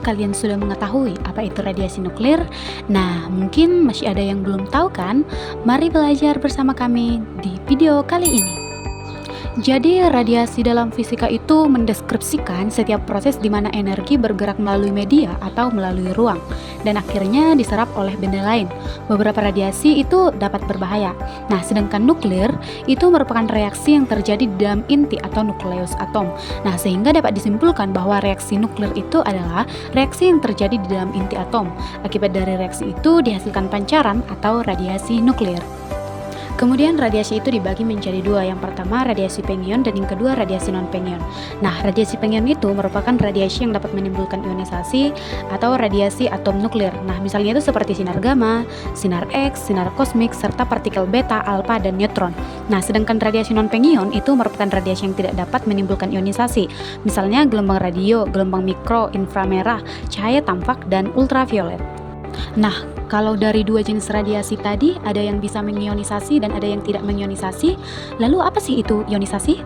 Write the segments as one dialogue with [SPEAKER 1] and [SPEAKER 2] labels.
[SPEAKER 1] kalian sudah mengetahui apa itu radiasi nuklir? Nah, mungkin masih ada yang belum tahu kan? Mari belajar bersama kami di video kali ini. Jadi, radiasi dalam fisika itu mendeskripsikan setiap proses di mana energi bergerak melalui media atau melalui ruang, dan akhirnya diserap oleh benda lain. Beberapa radiasi itu dapat berbahaya. Nah, sedangkan nuklir itu merupakan reaksi yang terjadi di dalam inti atau nukleus atom. Nah, sehingga dapat disimpulkan bahwa reaksi nuklir itu adalah reaksi yang terjadi di dalam inti atom. Akibat dari reaksi itu dihasilkan pancaran atau radiasi nuklir. Kemudian radiasi itu dibagi menjadi dua, yang pertama radiasi pengion dan yang kedua radiasi non-pengion. Nah, radiasi pengion itu merupakan radiasi yang dapat menimbulkan ionisasi atau radiasi atom nuklir. Nah, misalnya itu seperti sinar gamma, sinar X, sinar kosmik, serta partikel beta, alfa, dan neutron. Nah, sedangkan radiasi non-pengion itu merupakan radiasi yang tidak dapat menimbulkan ionisasi. Misalnya gelombang radio, gelombang mikro, inframerah, cahaya tampak, dan ultraviolet. Nah, kalau dari dua jenis radiasi tadi, ada yang bisa mengionisasi dan ada yang tidak mengionisasi. Lalu apa sih itu ionisasi?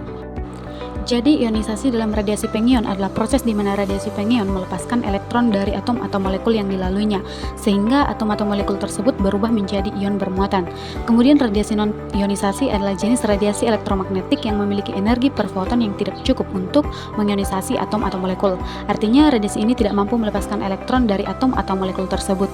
[SPEAKER 1] Jadi, ionisasi dalam radiasi pengion adalah proses di mana radiasi pengion melepaskan elektron dari atom atau molekul yang dilaluinya, sehingga atom atau molekul tersebut berubah menjadi ion bermuatan. Kemudian radiasi non-ionisasi adalah jenis radiasi elektromagnetik yang memiliki energi per foton yang tidak cukup untuk mengionisasi atom atau molekul. Artinya, radiasi ini tidak mampu melepaskan elektron dari atom atau molekul tersebut.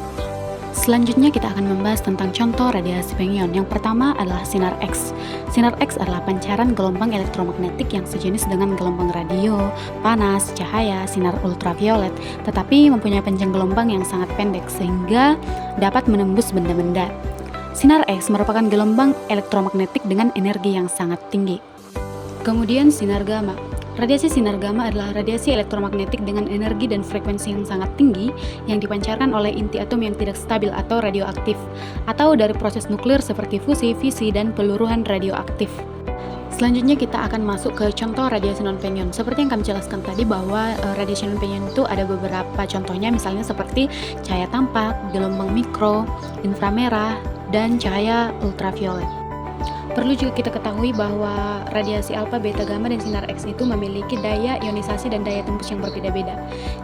[SPEAKER 1] Selanjutnya kita akan membahas tentang contoh radiasi pengion. Yang pertama adalah sinar X. Sinar X adalah pancaran gelombang elektromagnetik yang sejenis dengan gelombang radio, panas, cahaya, sinar ultraviolet, tetapi mempunyai panjang gelombang yang sangat pendek sehingga dapat menembus benda-benda. Sinar X merupakan gelombang elektromagnetik dengan energi yang sangat tinggi. Kemudian sinar gamma. Radiasi sinar gamma adalah radiasi elektromagnetik dengan energi dan frekuensi yang sangat tinggi yang dipancarkan oleh inti atom yang tidak stabil atau radioaktif, atau dari proses nuklir seperti fusi, fisi, dan peluruhan radioaktif. Selanjutnya kita akan masuk ke contoh radiasi non-pengion. Seperti yang kami jelaskan tadi bahwa radiasi non-pengion itu ada beberapa contohnya, misalnya seperti cahaya tampak, gelombang mikro, inframerah, dan cahaya ultraviolet. Perlu juga kita ketahui bahwa radiasi alfa, beta, gamma, dan sinar X itu memiliki daya ionisasi dan daya tembus yang berbeda-beda.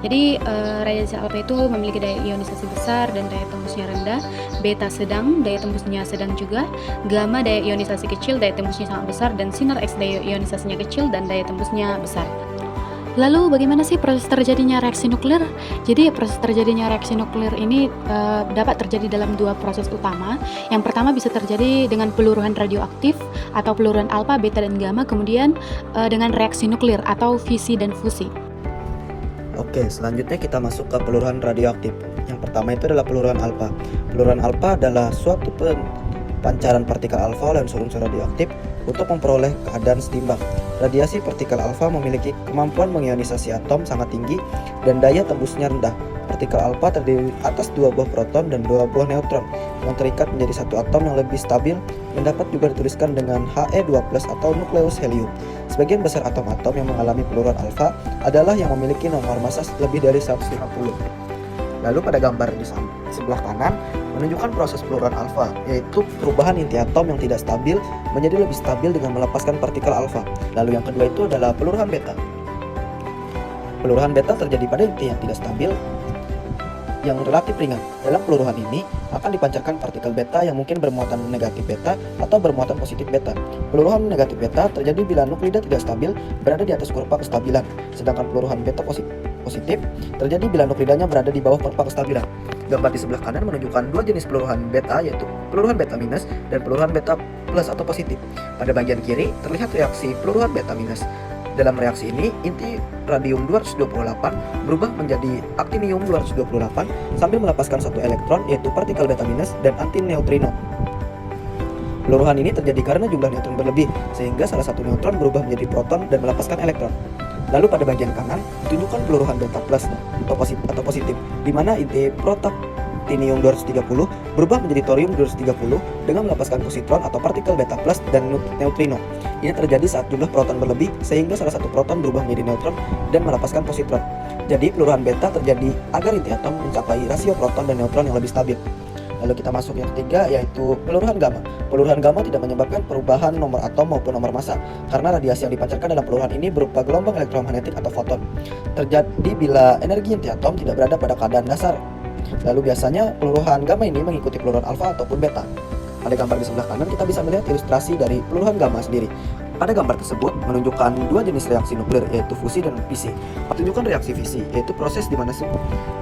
[SPEAKER 1] Jadi radiasi alfa itu memiliki daya ionisasi besar dan daya tembusnya rendah, beta sedang, daya tembusnya sedang juga, gamma daya ionisasi kecil, daya tembusnya sangat besar, dan sinar X daya ionisasinya kecil dan daya tembusnya besar. Lalu bagaimana sih proses terjadinya reaksi nuklir? Jadi proses terjadinya reaksi nuklir ini dapat terjadi dalam dua proses utama. Yang pertama bisa terjadi dengan peluruhan radioaktif atau peluruhan alfa, beta, dan gamma, kemudian dengan reaksi nuklir atau fisi dan fusi.
[SPEAKER 2] Oke, selanjutnya kita masuk ke peluruhan radioaktif. Yang pertama itu adalah peluruhan alfa. Peluruhan alfa adalah suatu pancaran partikel alfa oleh unsur-unsur radioaktif untuk memperoleh keadaan setimbang. Radiasi partikel alfa memiliki kemampuan mengionisasi atom sangat tinggi dan daya tembusnya rendah. Partikel alfa terdiri atas dua buah proton dan dua buah neutron yang terikat menjadi satu atom yang lebih stabil, yang dapat juga dituliskan dengan He2+ atau nukleus helium. Sebagian besar atom-atom yang mengalami peluruhan alfa adalah yang memiliki nomor massa lebih dari 150. Lalu pada gambar di sebelah kanan menunjukkan proses peluruhan alfa, yaitu perubahan inti atom yang tidak stabil menjadi lebih stabil dengan melepaskan partikel alfa. Lalu yang kedua itu adalah peluruhan beta. Peluruhan beta terjadi pada inti yang tidak stabil yang relatif ringan. Dalam peluruhan ini akan dipancarkan partikel beta yang mungkin bermuatan negatif beta atau bermuatan positif beta. Peluruhan negatif beta terjadi bila nuklida tidak stabil berada di atas kurva kestabilan, sedangkan peluruhan beta positif terjadi bila nuklidanya berada di bawah kurva kestabilan. Gambar di sebelah kanan menunjukkan dua jenis peluruhan beta, yaitu peluruhan beta minus dan peluruhan beta plus atau positif. Pada bagian kiri terlihat reaksi peluruhan beta minus. Dalam reaksi ini, inti radium 228 berubah menjadi aktinium 228 sambil melepaskan satu elektron, yaitu partikel beta minus dan antineutrino. Peluruhan ini terjadi karena jumlah neutron berlebih, sehingga salah satu neutron berubah menjadi proton dan melepaskan elektron. Lalu pada bagian kanan ditunjukkan peluruhan beta plus atau positif, di mana inti protactinium 230 berubah menjadi thorium 230 dengan melepaskan positron atau partikel beta plus dan neutrino. Ini terjadi saat jumlah proton berlebih, sehingga salah satu proton berubah menjadi neutron dan melepaskan positron. Jadi peluruhan beta terjadi agar inti atom mencapai rasio proton dan neutron yang lebih stabil. Lalu kita masuk yang ketiga, yaitu peluruhan gamma. Peluruhan gamma tidak menyebabkan perubahan nomor atom maupun nomor massa, karena radiasi yang dipancarkan dalam peluruhan ini berupa gelombang elektromagnetik atau foton. Terjadi bila energi inti atom tidak berada pada keadaan dasar. Lalu biasanya peluruhan gamma ini mengikuti peluruhan alfa ataupun beta. Pada gambar di sebelah kanan kita bisa melihat ilustrasi dari peluruhan gamma sendiri. Pada gambar tersebut menunjukkan dua jenis reaksi nuklir, yaitu fusi dan fisi. Pertunjukan reaksi fisi yaitu proses di mana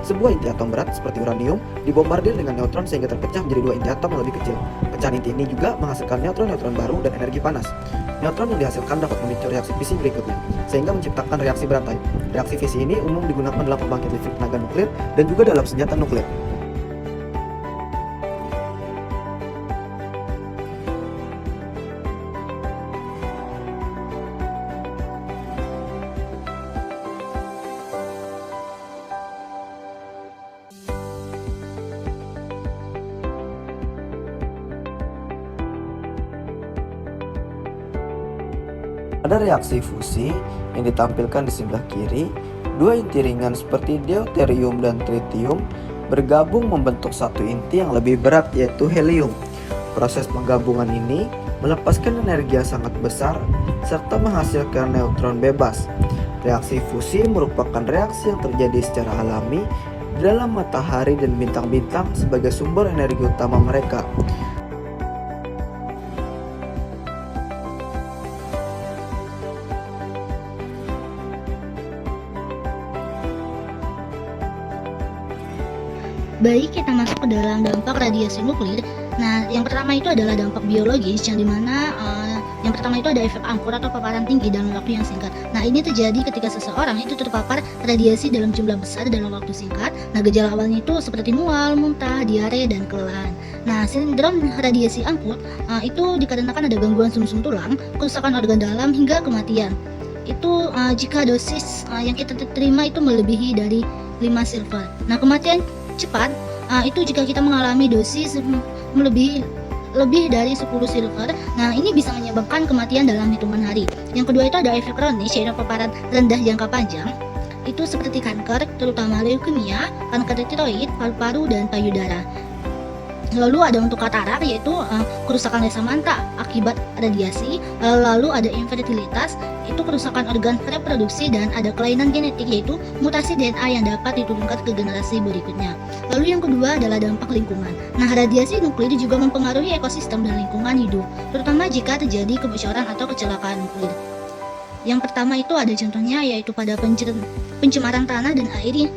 [SPEAKER 2] sebuah inti atom berat seperti uranium dibombardir dengan neutron sehingga terpecah menjadi dua inti atom yang lebih kecil. Pecahan inti ini juga menghasilkan neutron-neutron baru dan energi panas. Neutron yang dihasilkan dapat memicu reaksi fisi berikutnya, sehingga menciptakan reaksi berantai. Reaksi fisi ini umum digunakan dalam pembangkit listrik tenaga nuklir dan juga dalam senjata nuklir. Pada reaksi fusi yang ditampilkan di sebelah kiri, dua inti ringan seperti deuterium dan tritium bergabung membentuk satu inti yang lebih berat, yaitu helium. Proses penggabungan ini melepaskan energi yang sangat besar serta menghasilkan neutron bebas. Reaksi fusi merupakan reaksi yang terjadi secara alami di dalam matahari dan bintang-bintang sebagai sumber energi utama mereka.
[SPEAKER 3] Baik, kita masuk ke dalam dampak radiasi nuklir. Nah, yang pertama itu adalah dampak biologis, yang dimana yang pertama itu ada efek angkur atau paparan tinggi dalam waktu yang singkat. Nah, ini terjadi ketika seseorang itu terpapar radiasi dalam jumlah besar dalam waktu singkat. Nah, gejala awalnya itu seperti mual, muntah, diare, dan kelelahan. Nah, sindrom radiasi angkur itu dikarenakan ada gangguan sumsum tulang, kerusakan organ dalam, hingga kematian. Itu jika dosis yang kita terima itu melebihi dari 5 silver. Nah, kematian cepat itu jika kita mengalami dosis lebih dari 10 silver. Nah, ini bisa menyebabkan kematian dalam hitungan hari. Yang kedua itu ada efek kronis, yaitu paparan rendah jangka panjang. Itu seperti kanker, terutama leukemia, kanker tiroid, paru-paru, dan payudara. Lalu ada untuk katarak, yaitu kerusakan rasa mata akibat radiasi. Lalu ada infertilitas, itu kerusakan organ reproduksi, dan ada kelainan genetik, yaitu mutasi DNA yang dapat diturunkan ke generasi berikutnya. Lalu yang kedua adalah dampak lingkungan. Nah, radiasi nuklir juga mempengaruhi ekosistem dan lingkungan hidup, terutama jika terjadi kebocoran atau kecelakaan nuklir. Yang pertama itu ada contohnya, yaitu pada pencemaran tanah dan air.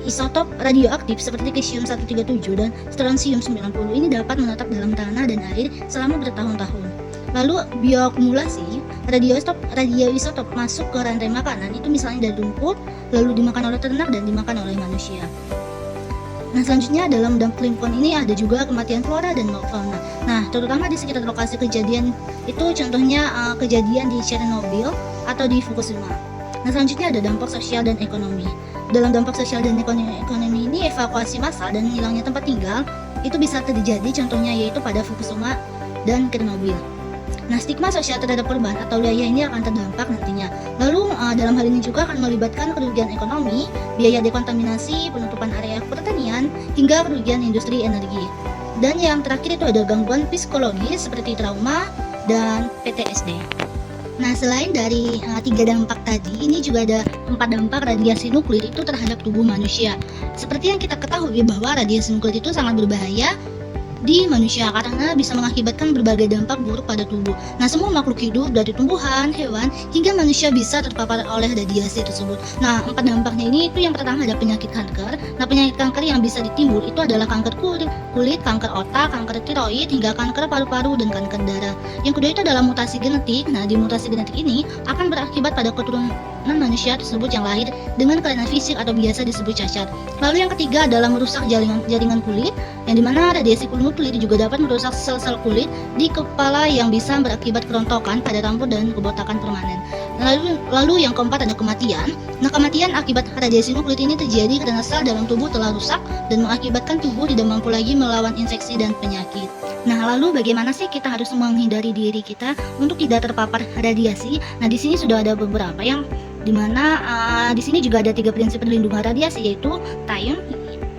[SPEAKER 3] Isotop radioaktif seperti cesium-137 dan strontium-90 ini dapat menetap dalam tanah dan air selama bertahun-tahun. Lalu bioakumulasi, radioisotop masuk ke rantai makanan, itu misalnya dari rumput, lalu dimakan oleh ternak dan dimakan oleh manusia. Nah, selanjutnya dalam dampak lingkungan ini ada juga kematian flora dan fauna. Nah, terutama di sekitar lokasi kejadian itu contohnya kejadian di Chernobyl atau di Fukushima. Nah, selanjutnya ada dampak sosial dan ekonomi. Dalam dampak sosial dan ekonomi ini, evakuasi massal dan hilangnya tempat tinggal itu bisa terjadi, contohnya yaitu pada Fukushima dan Chernobyl. Nah, stigma sosial terhadap korban atau wilayah ini akan terdampak nantinya. Lalu dalam hal ini juga akan melibatkan kerugian ekonomi, biaya dekontaminasi, penutupan area pertanian, hingga kerugian industri energi. Dan yang terakhir itu ada gangguan psikologis seperti trauma dan PTSD. Nah, selain dari 3 dampak tadi, ini juga ada 4 dampak radiasi nuklir itu terhadap tubuh manusia. Seperti yang kita ketahui bahwa radiasi nuklir itu sangat berbahaya di manusia karena bisa mengakibatkan berbagai dampak buruk pada tubuh. Nah, semua makhluk hidup dari tumbuhan, hewan, hingga manusia bisa terpapar oleh radiasi tersebut. Nah, 4 dampaknya ini itu yang pertama ada penyakit kanker. Nah, penyakit kanker yang bisa ditimbul itu adalah kanker kulit, kanker otak, kanker tiroid, hingga kanker paru-paru dan kanker darah. Yang kedua itu adalah mutasi genetik. Nah, di mutasi genetik ini akan berakibat pada keturunan manusia tersebut yang lahir dengan kelainan fisik atau biasa disebut cacat. Lalu yang ketiga adalah merusak jaringan kulit, yang dimana radiasi nuklir juga dapat merusak sel-sel kulit di kepala yang bisa berakibat kerontokan pada rambut dan kebotakan permanen. Lalu yang keempat ada kematian. Nah, kematian akibat radiasi nuklir ini terjadi karena sel dalam tubuh telah rusak dan mengakibatkan tubuh tidak mampu lagi melawan infeksi dan penyakit. Nah, lalu bagaimana sih kita harus menghindari diri kita untuk tidak terpapar radiasi? Nah, di sini sudah ada beberapa yang dimana di sini juga ada 3 prinsip perlindungan radiasi, yaitu time,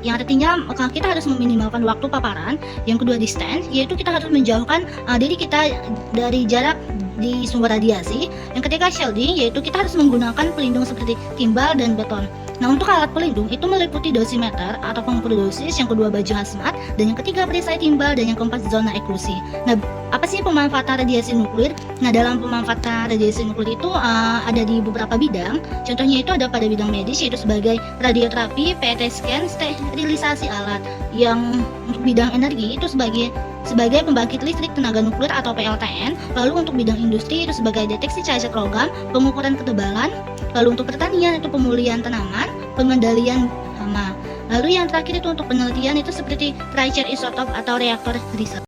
[SPEAKER 3] yang artinya kita harus meminimalkan waktu paparan. Yang kedua distance, yaitu kita harus menjauhkan diri kita dari jarak di sumber radiasi. Yang ketiga shielding, yaitu kita harus menggunakan pelindung seperti timbal dan beton. Nah, untuk alat pelindung itu meliputi dosimeter atau pengukur dosis, yang kedua baju hazmat, dan yang ketiga perisai timbal, dan yang keempat zona eksklusi. Nah, apa sih pemanfaatan radiasi nuklir? Nah, dalam pemanfaatan radiasi nuklir itu ada di beberapa bidang. Contohnya itu ada pada bidang medis, yaitu sebagai radioterapi, PET scan, sterilisasi alat. Yang untuk bidang energi itu sebagai pembangkit listrik tenaga nuklir atau PLTN. Lalu untuk bidang industri itu sebagai deteksi cacat logam, pengukuran ketebalan. Lalu untuk pertanian itu pemulihan tanaman, pengendalian hama. Lalu yang terakhir itu untuk penelitian itu seperti tracer isotop atau reaktor riset.